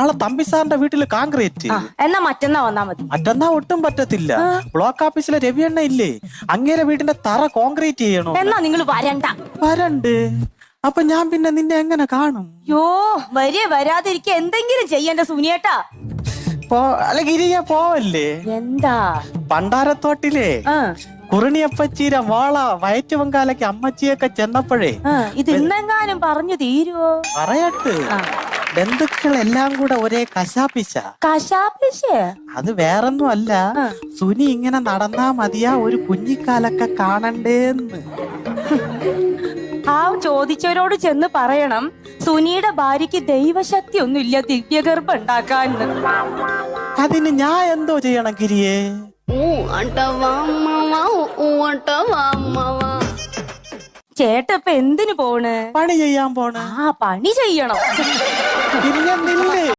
ആളെ തമ്പി സാറിന്റെ വീട്ടില് കോൺക്രീറ്റ്. എന്നാ മറ്റന്നാ വന്നാ മതി. മറ്റന്നാ ഒട്ടും പറ്റത്തില്ല. ബ്ലോക്ക് ഓഫീസിലെ രവിയണ്ണ ഇല്ലേ, അങ്ങേരെ വീടിന്റെ തറ കോൺക്രീറ്റ് ചെയ്യണോ. എന്നാ നിങ്ങൾ വരണ്ട. വരണ്ട്. അപ്പൊ ഞാൻ പിന്നെ നിന്നെ എങ്ങനെ കാണും? യോ വരാതിരിക്കുക എന്തെങ്കിലും ചെയ്യണ്ട സുനിയേട്ടാ. അല്ല ഗിരിയ പോവല്ലേ? എന്താ? പണ്ടാരത്തോട്ടിലെ കുറിണിയപ്പച്ചീര വാള വയറ്റ് വങ്കാലയ്ക്ക് അമ്മച്ചിയൊക്കെ ചെന്നപ്പോഴേ ഇത് ഇന്നെങ്ങാനും പറഞ്ഞു തീരുവോ? പറയട്ട്. ബന്ധുക്കളെല്ലാം കൂടെ ഒരേ കശാപ്പിശ. അത് വേറൊന്നും അല്ല, സുനി ഇങ്ങനെ നടന്നാ മതിയാ ഒരു കുഞ്ഞിക്കാലൊക്കെ കാണണ്ടേന്ന്. ആ ചോദിച്ചവരോട് ചെന്ന് പറയണം സുനിയുടെ ഭാര്യക്ക് ദൈവശക്തി ഒന്നുമില്ല ദിവ്യഗർഭം ഉണ്ടാക്കാൻ. അതിന് ഞാൻ എന്തോ ചെയ്യണം ഗിരിയേ? ചേട്ട ഇപ്പൊ എന്തിനു പോണ്? പണി ചെയ്യാൻ പോണ്. പണി ചെയ്യണം.